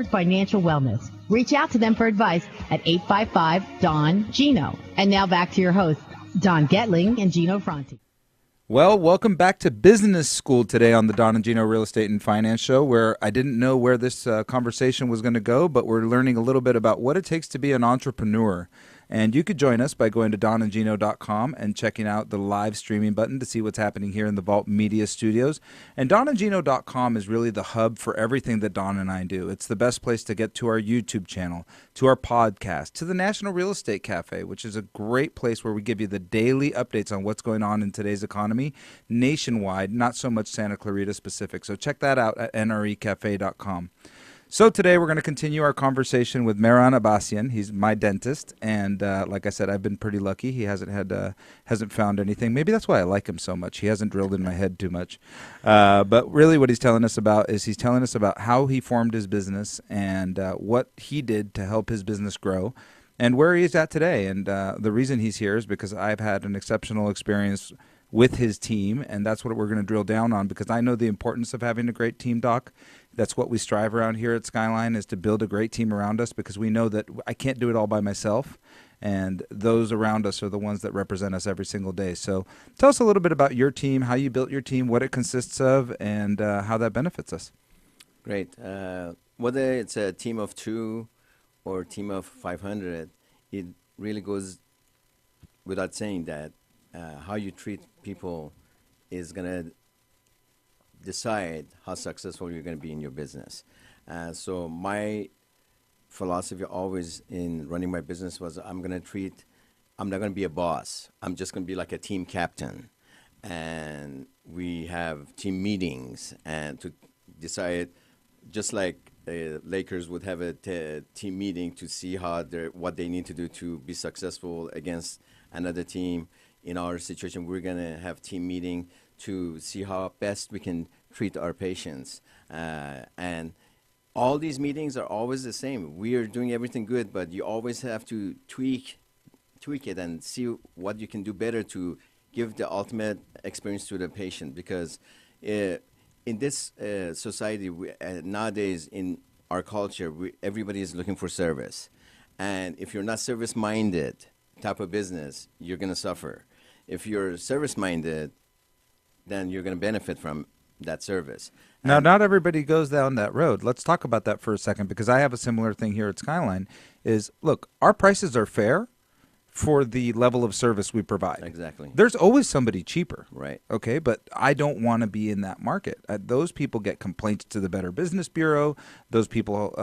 Financial wellness. Reach out to them for advice at 855-DON-GINO. And now back to your hosts, Don Getling and Gino Franti. Well, welcome back to Business School today on the Don and Gino Real Estate and Finance Show, where I didn't know where this conversation was going to go, but we're learning a little bit about what it takes to be an entrepreneur. And you could join us by going to donandgino.com and checking out the live streaming button to see what's happening here in the Vault Media Studios. And donandgino.com is really the hub for everything that Don and I do. It's the best place to get to our YouTube channel, to our podcast, to the National Real Estate Cafe, which is a great place where we give you the daily updates on what's going on in today's economy nationwide, not so much Santa Clarita specific. So check that out at nrecafe.com. So today we're going to continue our conversation with Mehran Abassian. He's my dentist, and like I said, I've been pretty lucky. He hasn't found anything. Maybe that's why I like him so much. He hasn't drilled in my head too much. But really, what he's telling us about how he formed his business and what he did to help his business grow, and where he's at today. And the reason he's here is because I've had an exceptional experience with his team, and that's what we're going to drill down on, because I know the importance of having a great team, Doc. That's what we strive around here at Skyline, is to build a great team around us, because we know that I can't do it all by myself, and those around us are the ones that represent us every single day. So tell us a little bit about your team, how you built your team, what it consists of, and how that benefits us. Great. Whether it's a team of 2 or a team of 500, it really goes without saying that how you treat people is going to decide how successful you're going to be in your business. So my philosophy always in running my business was I'm not going to be a boss. I'm just going to be like a team captain. And we have team meetings and to decide, just like Lakers would have a team meeting to see what they need to do to be successful against another team. In our situation, we're going to have team meeting to see how best we can treat our patients. And all these meetings are always the same. We are doing everything good, but you always have to tweak it and see what you can do better to give the ultimate experience to the patient. Because in this society, nowadays in our culture, everybody is looking for service. And if you're not service-minded type of business, you're going to suffer. If you're service-minded, then you're going to benefit from that service. Now, not everybody goes down that road. Let's talk about that for a second, because I have a similar thing here at Skyline. Look, our prices are fair for the level of service we provide. Exactly. There's always somebody cheaper. Right. Okay, but I don't want to be in that market. Those people get complaints to the Better Business Bureau. Those people,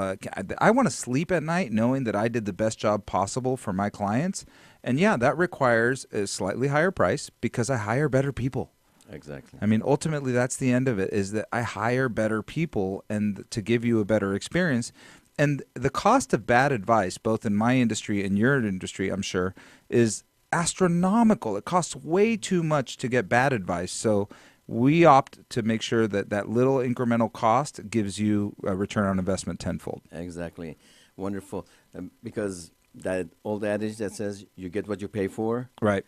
I want to sleep at night knowing that I did the best job possible for my clients. And yeah, that requires a slightly higher price because I hire better people. Exactly. I mean, ultimately, that's the end of it, is that I hire better people and to give you a better experience. And the cost of bad advice, both in my industry and your industry, I'm sure, is astronomical. It costs way too much to get bad advice. So we opt to make sure that that little incremental cost gives you a return on investment tenfold. Exactly. Wonderful. Because that old adage that says you get what you pay for. Right.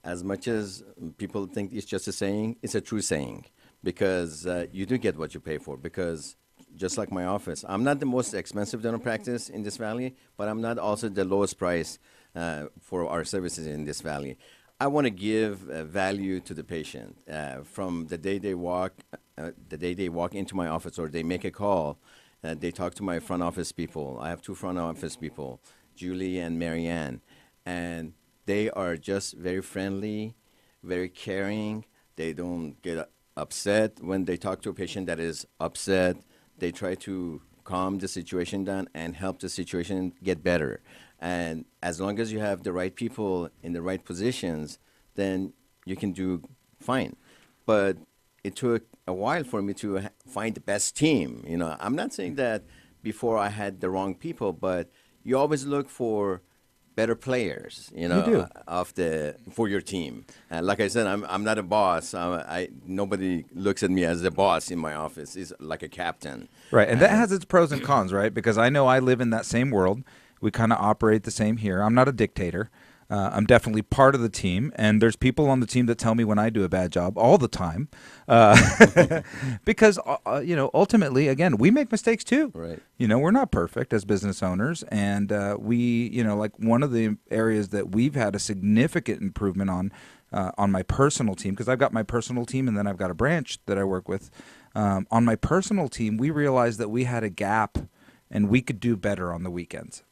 As much as people think it's just a saying, it's a true saying, because you do get what you pay for. Because just like my office, I'm not the most expensive dental practice in this valley, but I'm not also the lowest price for our services in this valley. I want to give value to the patient from the day they walk into my office or they make a call. They talk to my front office people. I have 2 front office people, Julie and Marianne, and they are just very friendly, very caring. They don't get upset when they talk to a patient that is upset. They try to calm the situation down and help the situation get better. And as long as you have the right people in the right positions, then you can do fine. But it took a while for me to find the best team. You know, I'm not saying that before I had the wrong people, but you always look for better players, you know, for your team. Like I said, I'm not a boss. Nobody looks at me as the boss in my office. It's like a captain. Right, and that has its pros and cons, right? Because I know I live in that same world. We kind of operate the same here. I'm not a dictator. I'm definitely part of the team, and there's people on the team that tell me when I do a bad job all the time, because ultimately, again, we make mistakes too. Right. We're not perfect as business owners, and like one of the areas that we've had a significant improvement on my personal team, because I've got my personal team and then I've got a branch that I work with. On my personal team, we realized that we had a gap and we could do better on the weekends.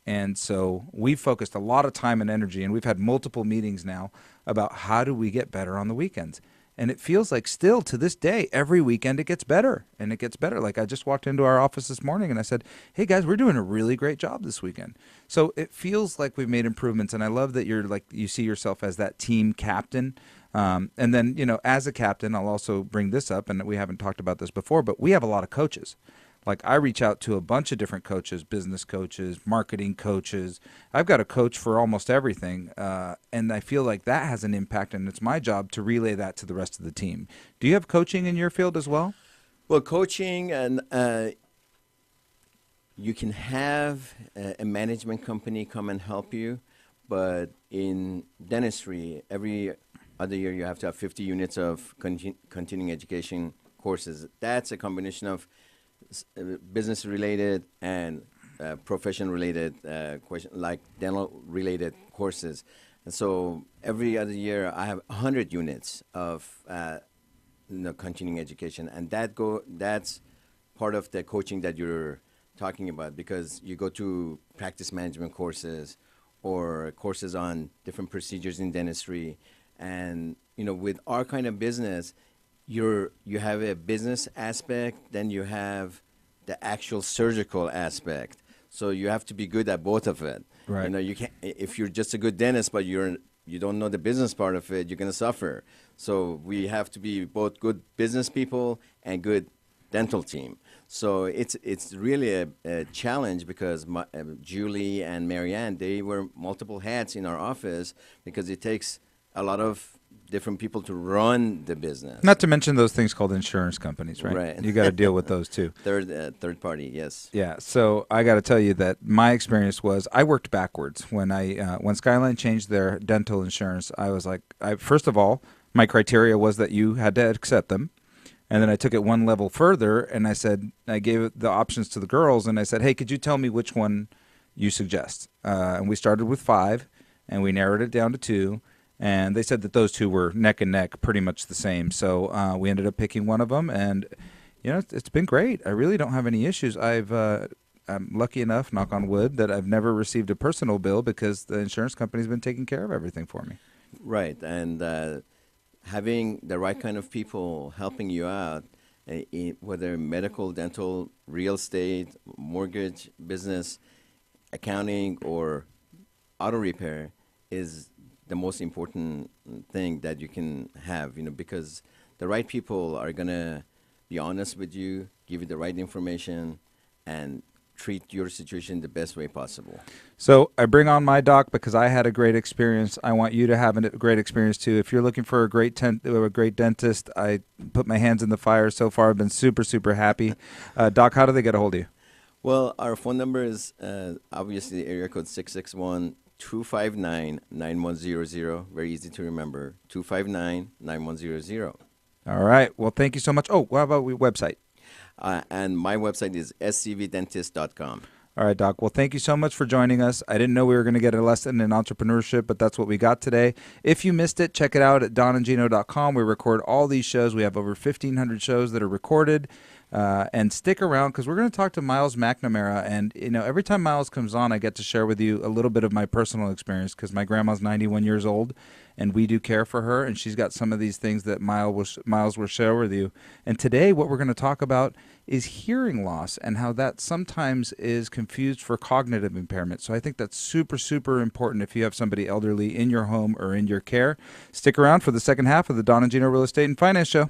And so we focused a lot of time and energy, and we've had multiple meetings now about how do we get better on the weekends. And it feels like still to this day, every weekend it gets better and it gets better. Like I just walked into our office this morning and I said, hey guys, we're doing a really great job this weekend. So it feels like we've made improvements. And I love that you see yourself as that team captain. And then, as a captain, I'll also bring this up, and we haven't talked about this before, but we have a lot of coaches. Like I reach out to a bunch of different coaches, business coaches, marketing coaches. I've got a coach for almost everything. And I feel like that has an impact, and it's my job to relay that to the rest of the team. Do you have coaching in your field as well? Well, coaching, and you can have a management company come and help you, but in dentistry, every other year you have to have 50 units of continuing education courses. That's a combination of business-related and profession-related questions, like dental-related courses. And so every other year, I have 100 units of continuing education, and that's part of the coaching that you're talking about, because you go to practice management courses or courses on different procedures in dentistry, and with our kind of business, you have a business aspect, then you have the actual surgical aspect. So you have to be good at both of it. Right. You can't, if you're just a good dentist, but you don't know the business part of it, you're going to suffer. So we have to be both good business people and good dental team. So it's really a challenge, because Julie and Marianne, they wear multiple hats in our office, because it takes a lot of different people to run the business. Not to mention those things called insurance companies, right? Right. You got to deal with those too. Third party, yes. Yeah. So I got to tell you that my experience was I worked backwards when when Skyline changed their dental insurance. I was like, first of all, my criteria was that you had to accept them. And then I took it one level further, and I gave the options to the girls, and I said, hey, could you tell me which one you suggest? And we started with 5, and we narrowed it down to 2. And they said that those 2 were neck and neck, pretty much the same. So we ended up picking one of them, and it's been great. I really don't have any issues. I'm lucky enough, knock on wood, that I've never received a personal bill, because the insurance company's been taking care of everything for me. Right, and having the right kind of people helping you out, whether medical, dental, real estate, mortgage, business, accounting, or auto repair, is the most important thing that you can have, because the right people are going to be honest with you, give you the right information, and treat your situation the best way possible. So I bring on my doc because I had a great experience. I want you to have a great experience too. If you're looking for a great dentist, I put my hands in the fire so far. I've been super, super happy. Doc, how do they get a hold of you? Well, our phone number is obviously area code 661-259-9100. Very easy to remember, 259-9100. All right. Well, thank you so much. Oh, what about your website? And my website is scvdentist.com. All right, Doc. Well, thank you so much for joining us. I didn't know we were going to get a lesson in entrepreneurship, but that's what we got today. If you missed it, check it out at donandgino.com. We record all these shows. We have over 1,500 shows that are recorded. And stick around, because we're going to talk to Miles McNamara. And, every time Miles comes on, I get to share with you a little bit of my personal experience, because my grandma's 91 years old, and we do care for her. And she's got some of these things that Miles will share with you. And today, what we're going to talk about is hearing loss, and how that sometimes is confused for cognitive impairment. So I think that's super, super important if you have somebody elderly in your home or in your care. Stick around for the second half of the Don and Gino Real Estate and Finance Show.